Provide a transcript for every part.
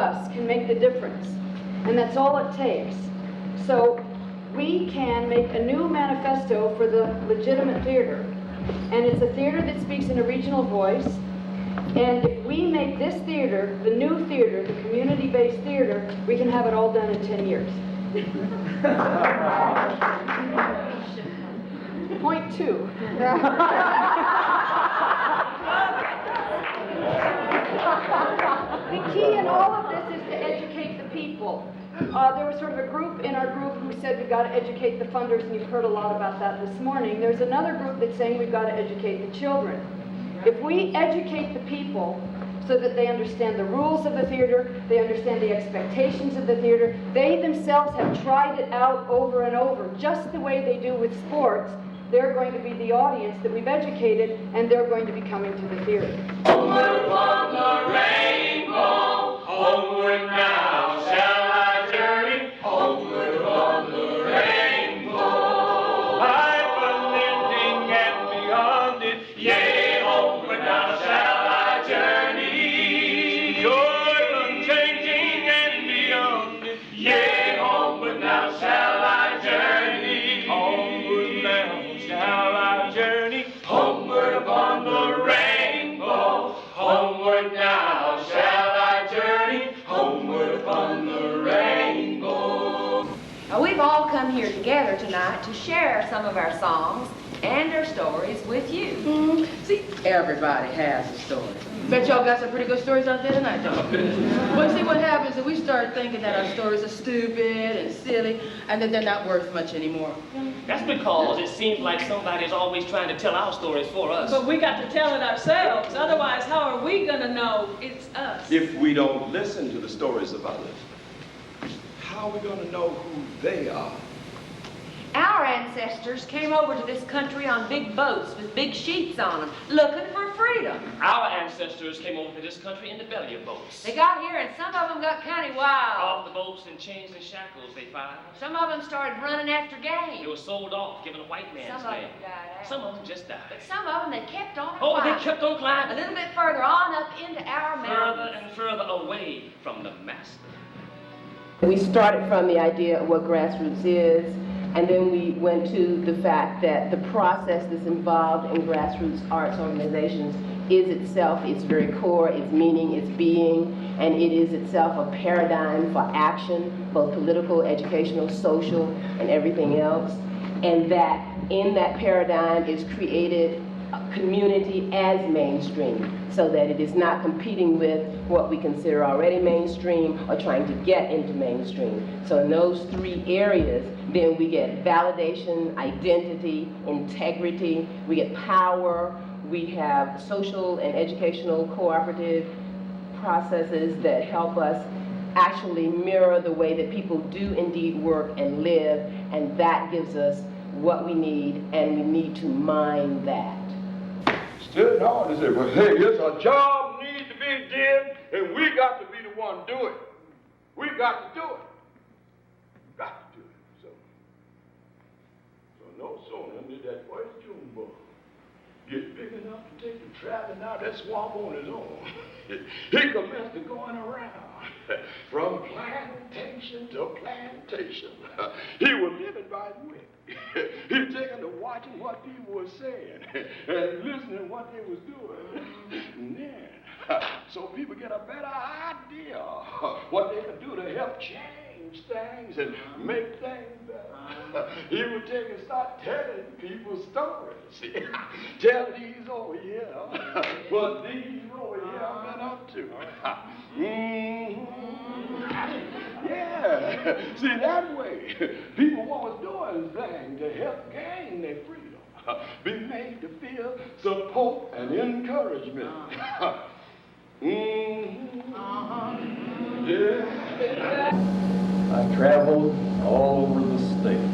us can make the difference. And that's all it takes. So we can make a new manifesto for the legitimate theater. And it's a theater that speaks in a regional voice. And if we make this theater, the new theater, the community-based theater, we can have it all done in 10 years. Point 2. The key in all of this is to educate the people. There was sort of a group in our group who said we've got to educate the funders, and you've heard a lot about that this morning. There's another group that's saying we've got to educate the children. If we educate the people so that they understand the rules of the theater, they understand the expectations of the theater, they themselves have tried it out over and over, just the way they do with sports, they're going to be the audience that we've educated, and they're going to be coming to the theater. Homeward upon the rainbow, homeward now shall I journey, homeward upon the rainbow. Life unending and beyond it, yea, homeward now shall I journey. Joy unchanging and beyond it, yea, homeward now shall I journey. Homeward now shall I journey, homeward upon the rainbow. Homeward now shall I journey, homeward upon the rainbow. We've all come here together tonight to share some of our songs and our stories with you. See, everybody has a story. Bet y'all got some pretty good stories out there tonight, don't you? Well, see, what happens is we start thinking that our stories are stupid and silly, and that they're not worth much anymore. That's because it seems like somebody's always trying to tell our stories for us. But we got to tell it ourselves. Otherwise, how are we going to know it's us? If we don't listen to the stories of others, how are we going to know who they are? Our ancestors came over to this country on big boats with big sheets on them, looking for freedom. Our ancestors came over to this country in the belly of boats. They got here and some of them got kind of wild. Off the boats in chains and shackles they filed. Some of them started running after game. They were sold off, given a white man's Some of name. them died out. Some of them just died. But some of them, they kept on Oh, climbing. they kept on climbing. A little bit further on up into our Further mountains. and further away from the master. We started from the idea of what Grassroots is, and then we went to the fact that the process that's involved in grassroots arts organizations is itself its very core, its meaning, its being, and it is itself a paradigm for action, both political, educational, social, and everything else. And that in that paradigm is created a community as mainstream, so that it is not competing with what we consider already mainstream or trying to get into mainstream. So in those three areas, then we get validation, identity, integrity, we get power, we have social and educational cooperative processes that help us actually mirror the way that people do indeed work and live, and that gives us what we need, and we need to mine that. Stood hard and said, well, hey, it's a job needs to be did, and we got to be the one do it. We got to do it. Got to do it. So no sooner did that first Junebug get big enough to take the traveling out that swamp on his own. He commenced to going around from plantation to plantation. He was living by the way. He was taking to watching what people were saying and listening to what they was doing. And then, so people get a better idea what they could do to help change things and make things better. He would take and start telling people stories. Tell these over here what these over here have been up to. Yeah, see, that way, people was doing things to help gain their freedom, be made to feel support and encouragement. Yeah. I traveled all over the state.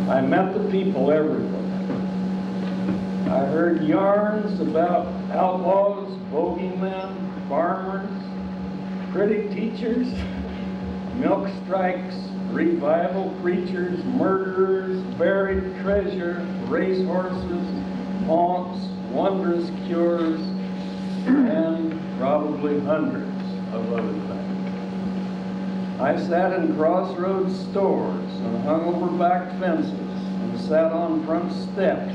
I met the people everywhere. I heard yarns about outlaws, bogeymen, farmers, pretty teachers, milk strikes, revival preachers, murderers, buried treasure, racehorses, haunts, wondrous cures, and probably hundreds of other things. I sat in Crossroads stores and hung over back fences and sat on front steps,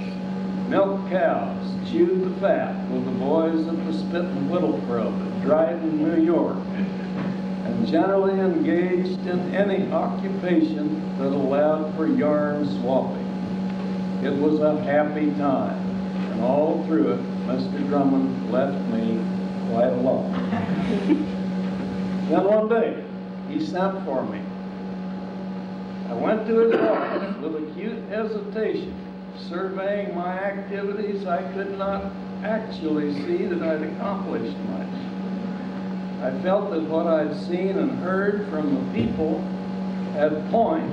milked cows, chewed the fat with the boys at the Spit and Whittle Club at Dryden, New York, and generally engaged in any occupation that allowed for yarn swapping. It was a happy time, and all through it, Mr. Drummond left me quite alone. Then one day, he sent for me. I went to his office with acute hesitation, surveying my activities. I could not actually see that I'd accomplished much. I felt that what I'd seen and heard from the people had point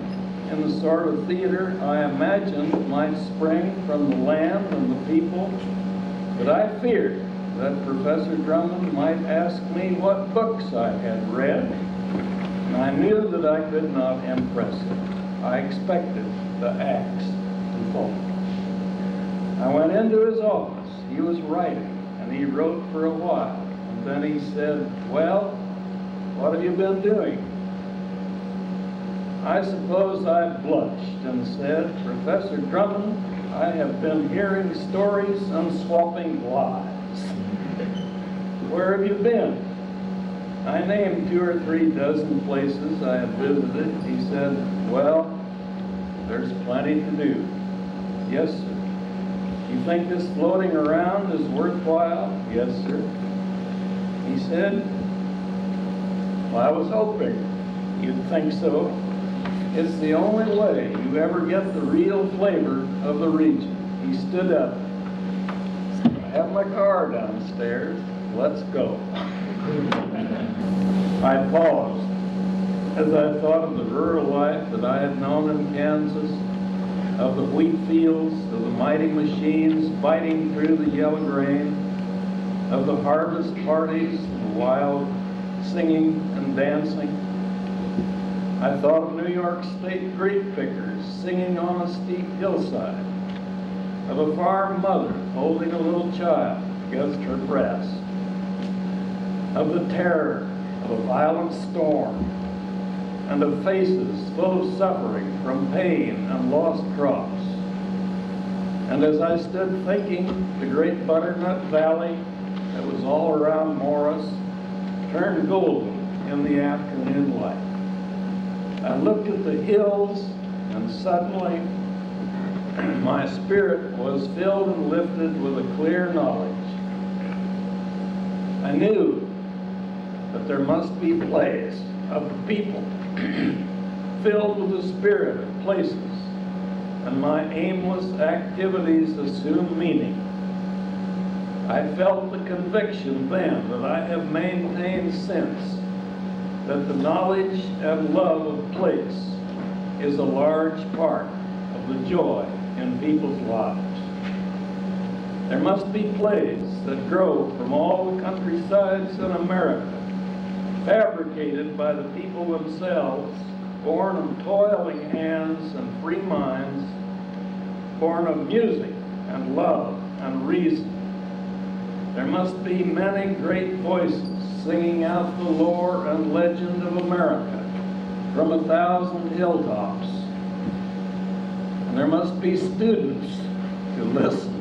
in the sort of theater I imagined might spring from the land and the people, but I feared that Professor Drummond might ask me what books I had read, and I knew that I could not impress him. I expected the axe to fall. I went into his office. He was writing, and he wrote for a while, and then he said, "Well, what have you been doing?" I suppose I blushed and said, "Professor Drummond, I have been hearing stories and swapping lies." "Where have you been?" I named 2 or 3 dozen places I had visited. He said, "Well, there's plenty to do." "Yes, sir." "You think this floating around is worthwhile?" "Yes, sir." He said, "Well, I was hoping you'd think so. It's the only way you ever get the real flavor of the region." He stood up. "I have my car downstairs. Let's go." I paused as I thought of the rural life that I had known in Kansas, of the wheat fields, of the mighty machines biting through the yellow grain, of the harvest parties, the wild singing and dancing. I thought of New York State grape pickers singing on a steep hillside, of a farm mother holding a little child against her breast, of the terror of a violent storm, and of faces full of suffering from pain and lost crops. And as I stood thinking, the great butternut valley that was all around Morris turned golden in the afternoon light. I looked at the hills, and suddenly my spirit was filled and lifted with a clear knowledge. I knew that there must be plays of the people filled with the spirit of places, and my aimless activities assumed meaning. I felt the conviction then that I have maintained since, that the knowledge and love of place is a large part of the joy in people's lives. There must be plays that grow from all the countrysides in America, fabricated by the people themselves, born of toiling hands and free minds, born of music and love and reason. There must be many great voices singing out the lore and legend of America from 1,000 hilltops. And there must be students to listen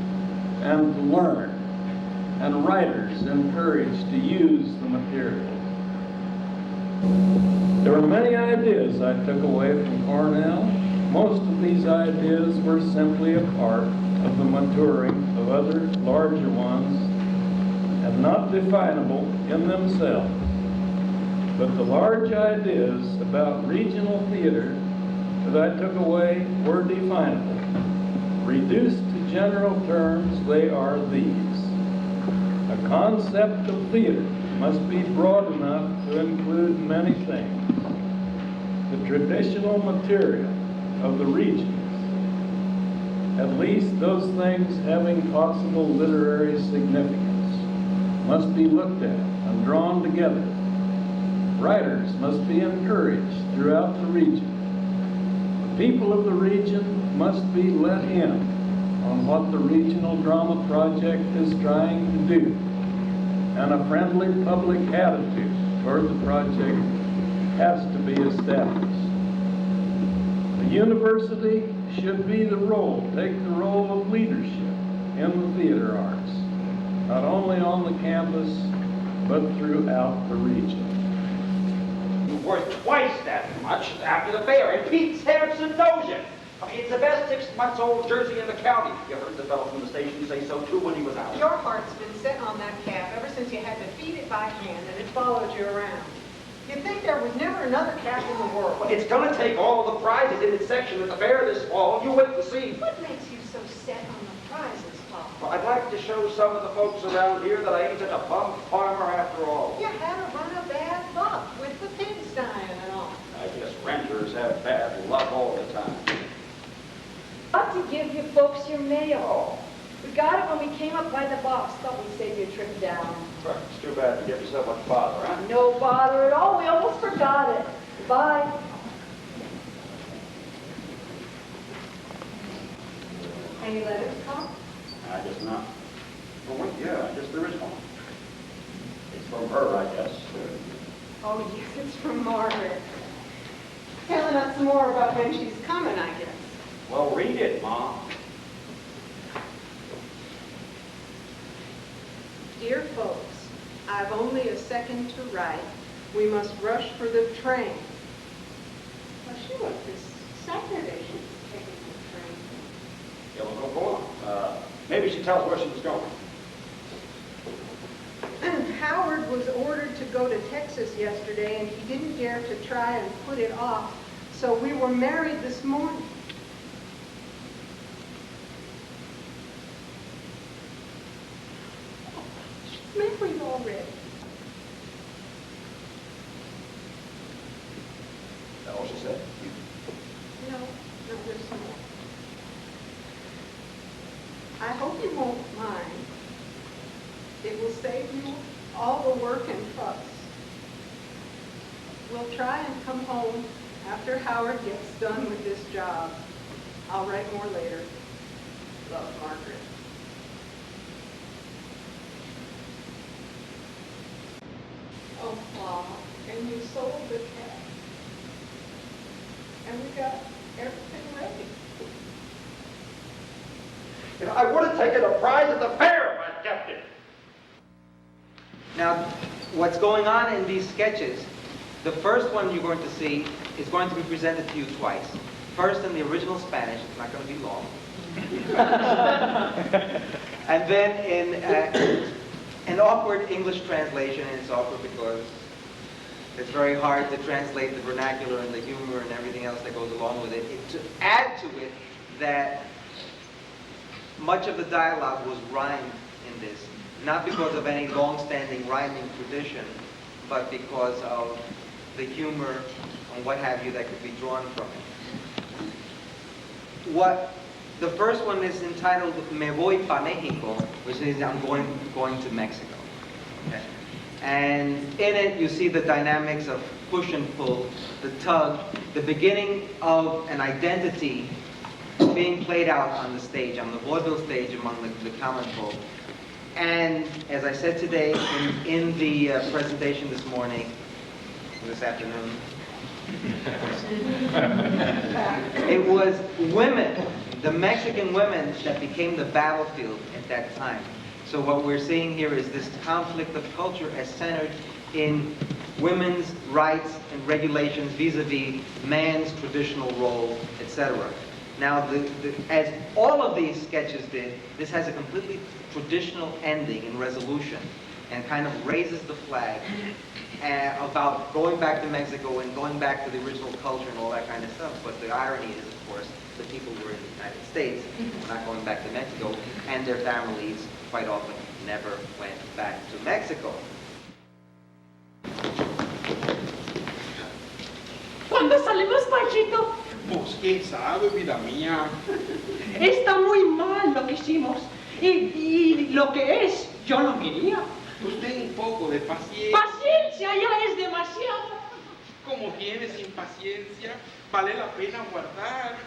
and to learn, and writers encouraged to use the material. There were many ideas I took away from Cornell. Most of these ideas were simply a part of the maturing of other larger ones, and not definable in themselves. But the large ideas about regional theater that I took away were definable. Reduced to general terms, they are these. A concept of theater must be broad enough to include many things. The traditional material of the regions, at least those things having possible literary significance, must be looked at and drawn together. Writers must be encouraged throughout the region. The people of the region must be let in on what the Regional Drama Project is trying to do, and a friendly public attitude toward the project has to be established. The university should be take the role of leadership in the theater arts, not only on the campus, but throughout the region. Worth twice that much after the fair, and Pete Sampson knows it. I mean, it's the best 6-month-old jersey in the county. You heard the fellow from the station say so too when he was out. Your heart's been set on that cap ever since you had to feed it by hand and it followed you around. You'd think there was never another cap in the world. Well, it's going to take all the prizes in its section at the fair this fall. You wait to see. What makes you so set on the prizes, Pop? Well, I'd like to show some of the folks around here that I ain't such a bum farmer after all. You had to run a bad luck with the pigsty and all. I guess renters have bad luck all the time. Got to give you folks your mail. We got it when we came up by the box. Thought we'd save you a trip down. Right, it's too bad to give you so much bother, huh? No bother at all. We almost forgot it. Bye. Any letters, Pop? I guess not. Oh, wait, yeah, I guess there is one. It's from her, I guess. Oh, yes, it's from Margaret. Telling us some more about when she's coming, I guess. Well, read it, Mom. Dear folks, I've only a second to write. We must rush for the train. Well, she went this Saturday. She's taking the train. Yeah, well, go on. Maybe she tells where she was going. Howard was ordered to go to Texas yesterday, and he didn't dare to try and put it off, so we were married this morning. Oh, she's married already. Is that all she said? No, there's some more. I hope you won't mind. It will save you all the work and fuss. We'll try and come home after Howard gets done with this job. I'll write more later. Love, Margaret. Oh, Paul, and you sold the cat. And we got everything ready. You know, I would have taken a prize at the fair if I'd kept it. Now, what's going on in these sketches, the first one you're going to see is going to be presented to you twice. First in the original Spanish, it's not going to be long. And then in an awkward English translation, and it's awkward because it's very hard to translate the vernacular and the humor and everything else that goes along with it. To add to it that much of the dialogue was rhymed in this, not because of any long-standing rhyming tradition, but because of the humor and what have you that could be drawn from it. The first one is entitled Me Voy Pa Mexico, which is I'm going to Mexico. Okay. And in it you see the dynamics of push and pull, the tug, the beginning of an identity being played out on the stage, on the vaudeville stage among the common folk. And as I said today in the presentation this afternoon, it was women, the Mexican women, that became the battlefield at that time. So what we're seeing here is this conflict of culture as centered in women's rights and regulations vis-a-vis man's traditional role, etc. Now, as all of these sketches did, this has a completely traditional ending and resolution, and kind of raises the flag about going back to Mexico and going back to the original culture and all that kind of stuff. But the irony is, of course, the people who were in the United States were not going back to Mexico, and their families quite often never went back to Mexico. ¿Cuándo salimos, Panchito? Pues quién sabe, vida mía. Está muy mal lo que hicimos. Y lo que es, yo no quería. Pues ten un poco de paciencia. Paciencia ya es demasiado. Como tienes impaciencia, vale la pena guardar.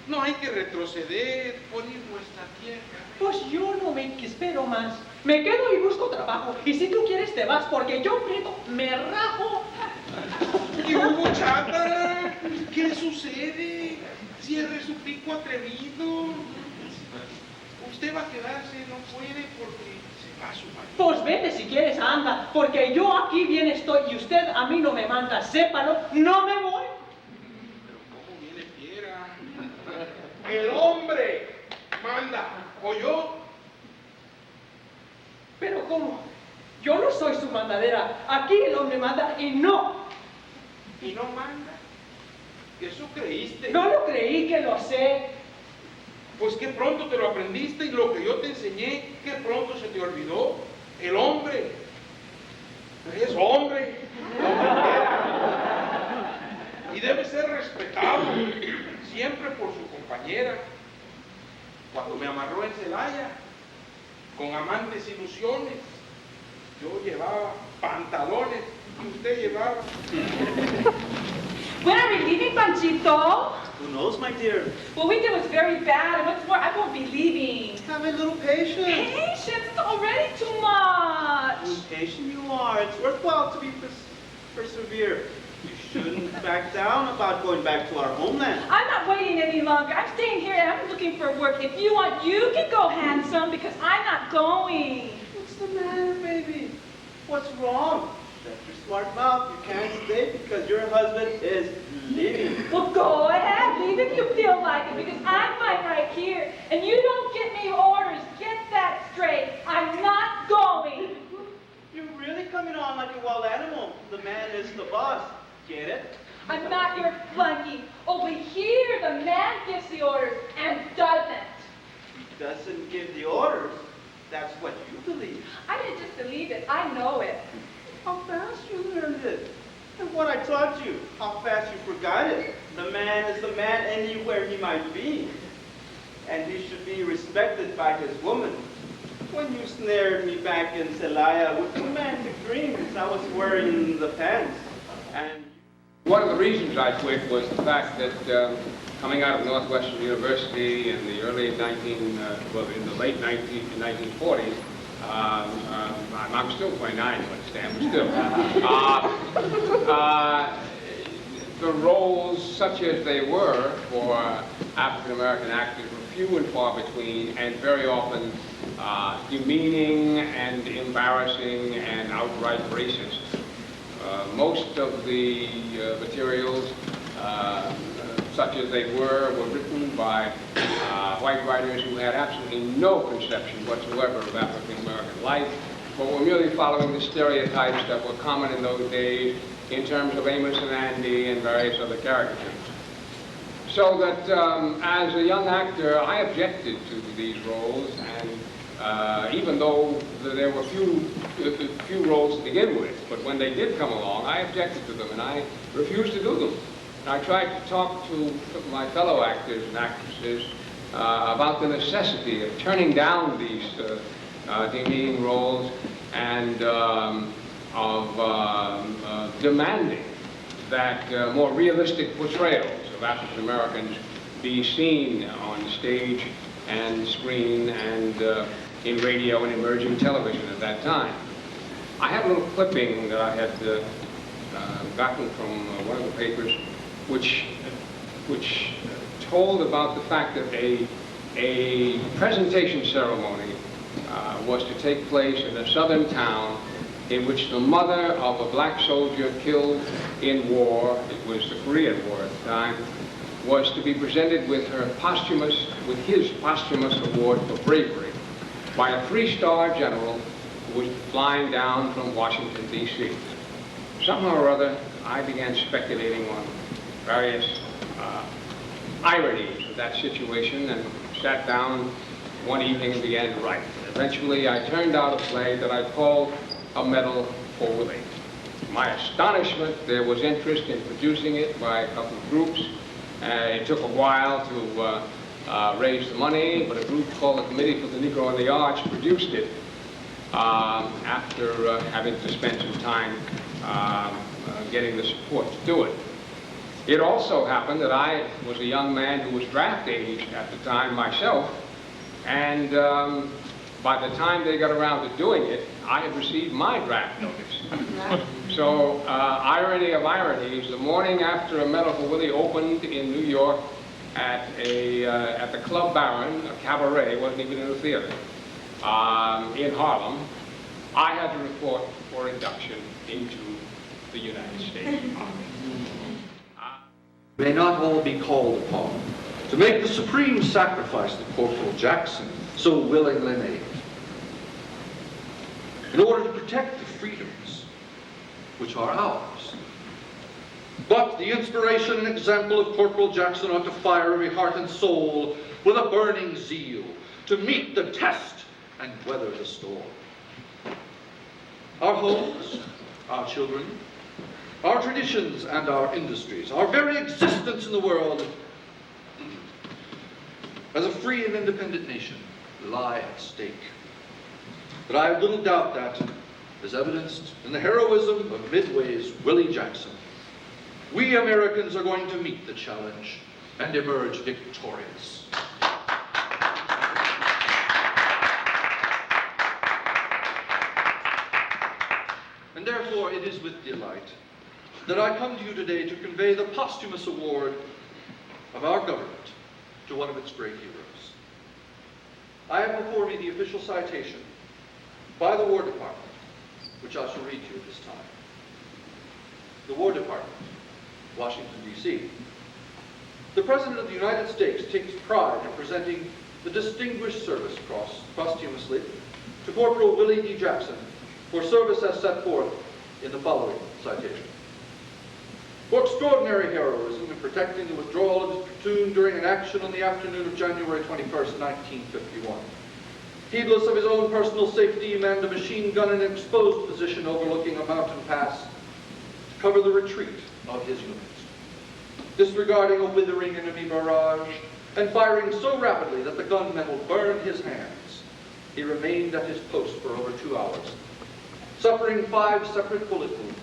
No hay que retroceder por ir nuestra tierra. Pues yo no me espero más. Me quedo y busco trabajo. Y si tú quieres te vas, porque yo, Prieto, me rajo. ¿Y Hugo Chátara? ¿Qué sucede? Cierre su pico atrevido. Usted va a quedarse, no puede porque se va a su marido. Pues vete si quieres, anda, porque yo aquí bien estoy y usted a mí no me manda, sépalo, no me voy. Pero ¿cómo viene fiera? El hombre manda, o yo. Pero ¿cómo? Yo no soy su mandadera, aquí el hombre manda y no. ¿Y no manda? Eso creíste. No lo creí, que lo sé. Pues qué pronto te lo aprendiste y lo que yo te enseñé, qué pronto se te olvidó. El hombre es hombre, y debe ser respetado siempre por su compañera. Cuando me amarró en Celaya, con amantes ilusiones, yo llevaba pantalones y usted llevaba. When are we leaving, Panchito? Who knows, my dear? What we did was very bad, and what's more, I won't be leaving. Have a little patience. Patience, it's already too much. Patient you are. It's worthwhile to be persevere. You shouldn't back down about going back to our homeland. I'm not waiting any longer. I'm staying here and I'm looking for work. If you want, you can go, handsome, because I'm not going. What's the matter, baby? What's wrong? Shut your smart mouth. You can't stay because your husband is leaving. Well, go ahead. Leave if you feel like it, because I'm fine right here. And you don't get me orders. Get that straight. I'm not going. You're really coming on like a wild animal. The man is the boss. Get it? I'm not your flunky. Over here, the man gives the orders and doesn't. He doesn't give the orders. That's what you believe. I didn't just believe it. I know it. How fast you learned it. And what I taught you, how fast you forgot it. The man is the man anywhere he might be. And he should be respected by his woman. When you snared me back in Celaya with romantic dreams, I was wearing the pants. And one of the reasons I quit was the fact that coming out of Northwestern University in the early in the late 1940s, I'm still 29, you understand, but still. The roles, such as they were for African American actors, were few and far between, and very often demeaning and embarrassing and outright racist. Most of the materials, such as they were written by white writers who had absolutely no conception whatsoever of African American life, but were merely following the stereotypes that were common in those days in terms of Amos and Andy and various other caricatures. So that as a young actor, I objected to these roles, and even though there were few roles to begin with, but when they did come along, I objected to them, and I refused to do them. And I tried to talk to my fellow actors and actresses about the necessity of turning down these demeaning roles and of demanding that more realistic portrayals of African Americans be seen on stage and screen and in radio and emerging television at that time. I have a little clipping that I had gotten from one of the papers which told about the fact that a presentation ceremony was to take place in a southern town in which the mother of a black soldier killed in war, it was the Korean War at the time, was to be presented with his posthumous award for bravery by a 3-star general who was flying down from Washington, D.C. Somehow or other, I began speculating on various ironies of that situation and sat down one evening and began to write. Eventually, I turned out a play that I called A Medal for Willie. To my astonishment, there was interest in producing it by a couple of groups. It took a while to raise the money, but a group called the Committee for the Negro and the Arts produced it after having to spend some time getting the support to do it. It also happened that I was a young man who was draft aged at the time myself, and by the time they got around to doing it, I had received my draft notice. So, irony of ironies, the morning after A Medal for Willie opened in New York at the Club Baron, a cabaret, wasn't even in a theater, in Harlem, I had to report for induction into the United States Army. May not all be called upon to make the supreme sacrifice that Corporal Jackson so willingly made in order to protect the freedoms which are ours. But the inspiration and example of Corporal Jackson ought to fire every heart and soul with a burning zeal to meet the test and weather the storm. Our homes, our children, our traditions and our industries, our very existence in the world as a free and independent nation lie at stake. But I have little doubt that, as evidenced in the heroism of Midway's Willie Jackson, we Americans are going to meet the challenge and emerge victorious. And therefore, it is with delight that I come to you today to convey the posthumous award of our government to one of its great heroes. I have before me the official citation by the War Department, which I shall read to you at this time. The War Department, Washington, D.C. The President of the United States takes pride in presenting the Distinguished Service Cross posthumously to Corporal Willie D. Jackson for service as set forth in the following citation. For extraordinary heroism in protecting the withdrawal of his platoon during an action on the afternoon of January 21st, 1951. Heedless of his own personal safety, he manned a machine gun in an exposed position overlooking a mountain pass to cover the retreat of his unit. Disregarding a withering enemy barrage and firing so rapidly that the gunmen will burn his hands, he remained at his post for over 2 hours, suffering 5 separate bullet wounds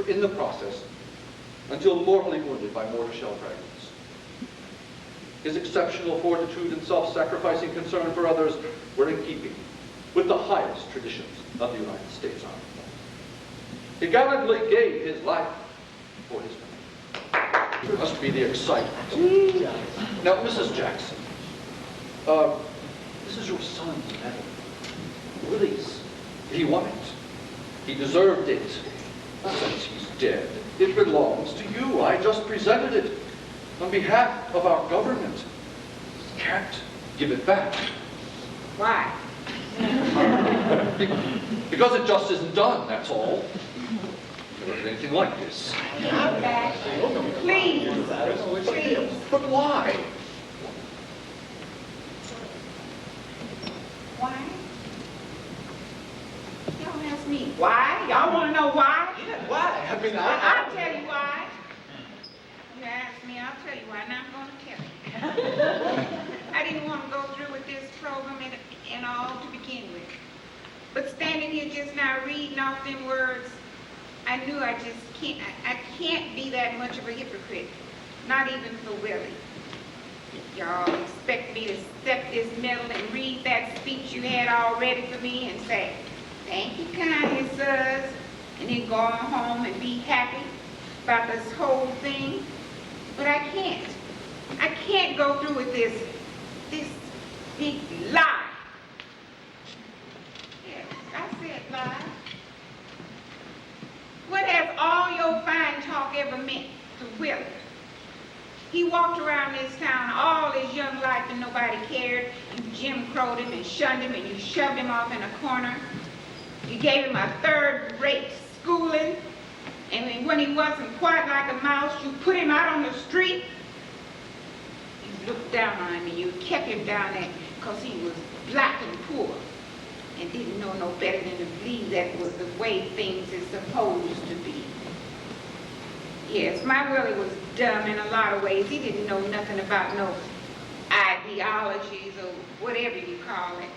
in the process, until mortally wounded by mortar shell fragments. His exceptional fortitude and self-sacrificing concern for others were in keeping with the highest traditions of the United States Army. He gallantly gave his life for his country. It must be the excitement. Now, Mrs. Jackson, this is your son's medal. Willie's. He won it. He deserved it. Since he's dead, it belongs to you. I just presented it on behalf of our government. Can't give it back. Why? Because it just isn't done, that's all. Never heard anything like this. I'm back. Please. Please. But why? Why? Y'all ask me why? Y'all want to know why? Yeah, why? I mean, I'll tell you why. You ask me, I'll tell you why, and I'm going to tell you. I didn't want to go through with this program and all to begin with. But standing here just now reading off them words, I knew I just can't, I can't be that much of a hypocrite. Not even for Willie. Y'all expect me to accept this medal and read that speech you had all ready for me and say, thank you kindly, sirs, and then go on home and be happy about this whole thing. But I can't. I can't go through with this big lie. Yes, I said lie. What has all your fine talk ever meant to Willie? He walked around this town all his young life and nobody cared. You Jim Crowed him and shunned him and you shoved him off in a corner. You gave him a third-rate schooling, and when he wasn't quite like a mouse, you put him out on the street. You looked down on him and you kept him down there because he was black and poor and didn't know no better than to believe that was the way things is supposed to be. Yes, my Willie was dumb in a lot of ways. He didn't know nothing about no ideologies or whatever you call it.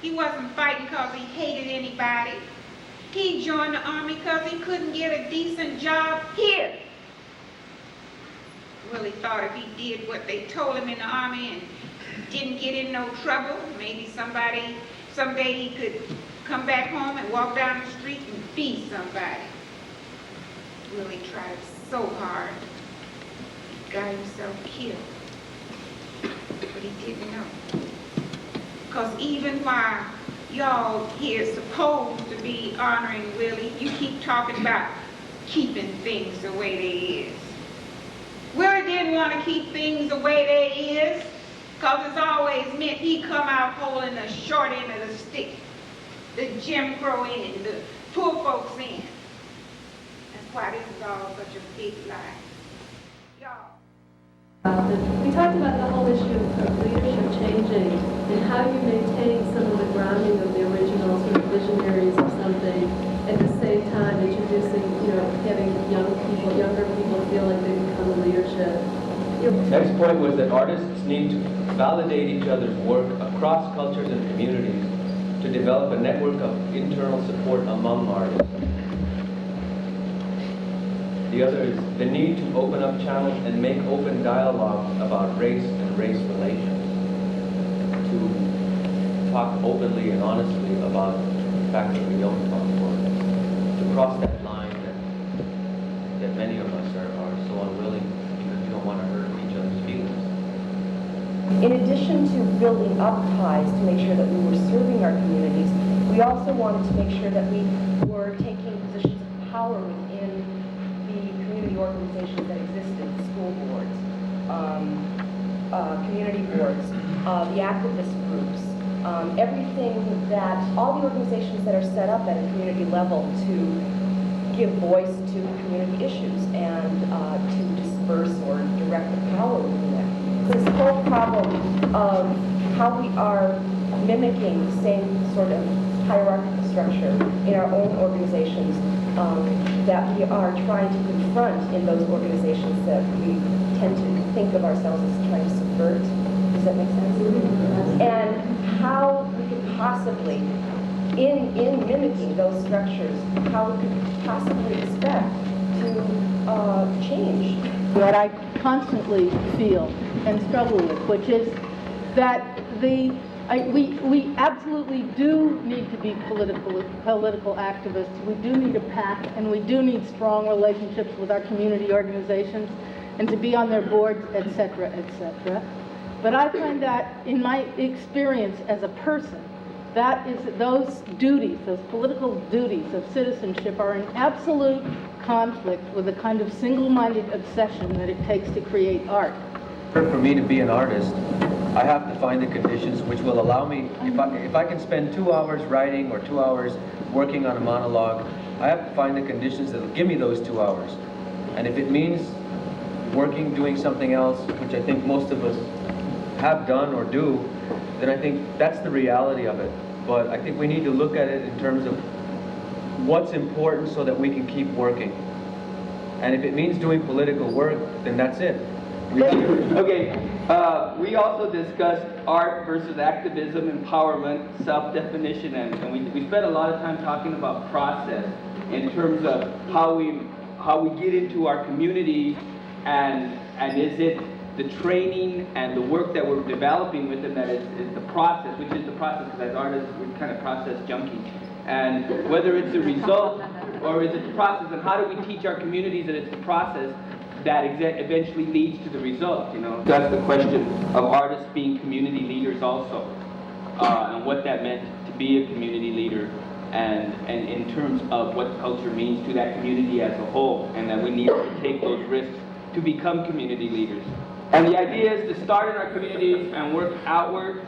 He wasn't fighting because he hated anybody. He joined the army because he couldn't get a decent job here. Willie thought if he did what they told him in the army and didn't get in no trouble. Maybe someday he could come back home and walk down the street and be somebody. Willie tried so hard. He got himself killed. But he didn't know. Because even while y'all here supposed to be honoring Willie, you keep talking about keeping things the way they is. Willie didn't want to keep things the way they is, because it's always meant he come out holding the short end of the stick, the Jim Crow end, the poor folks end. That's why this is all such a big lie. We talked about the whole issue of leadership changing and how you maintain some of the grounding of the original sort of visionaries of something, at the same time introducing, having younger people feel like they become the leadership. Next point was that artists need to validate each other's work across cultures and communities to develop a network of internal support among artists. The other is the need to open up channels and make open dialogue about race and race relations. To talk openly and honestly about the fact that we don't talk about it. To cross that line that many of us are so unwilling because we don't want to hurt each other's feelings. In addition to building up ties to make sure that we were serving our communities, we also wanted to make sure that we were taking positions of power within the organizations that existed, school boards, community boards, the activist groups, everything that, all the organizations that are set up at a community level to give voice to community issues and to disperse or direct the power within that. This whole problem of how we are mimicking the same sort of hierarchical structure in our own organizations that we are trying to confront in those organizations that we tend to think of ourselves as trying to subvert. Does that make sense? And how we could possibly, in mimicking those structures, how we could possibly expect to change. What I constantly feel and struggle with, which is that we absolutely do need to be political activists. We do need a PAC, and we do need strong relationships with our community organizations, and to be on their boards, etc., etc. But I find that, in my experience as a person, that is, those duties, those political duties of citizenship, are in absolute conflict with the kind of single-minded obsession that it takes to create art. For me to be an artist, I have to find the conditions which will allow me, if I can spend 2 hours writing or 2 hours working on a monologue, I have to find the conditions that will give me those 2 hours. And if it means working, doing something else, which I think most of us have done or do, then I think that's the reality of it. But I think we need to look at it in terms of what's important so that we can keep working. And if it means doing political work, then that's it. Okay, we also discussed art versus activism, empowerment, self-definition, and we spent a lot of time talking about process in terms of how we get into our community, and is it the training and the work that we're developing with them that is the process, which is the process, because as artists we're kind of process junkies, and whether it's the result or is it the process, and how do we teach our communities that it's the process that eventually leads to the result, That's the question of artists being community leaders also, and what that meant to be a community leader, and in terms of what culture means to that community as a whole, and that we need to take those risks to become community leaders. And the idea is to start in our communities and work outward,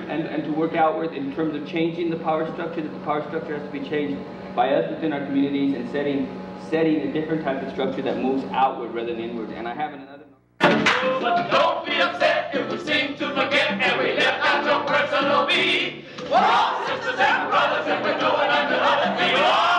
and to work outward in terms of changing the power structure, that the power structure has to be changed by us within our communities, and setting a different type of structure that moves outward rather than inward. And I have another. But don't be upset if we seem to forget and we left out your personal beat. We're all sisters and brothers and we're doing unto others. We are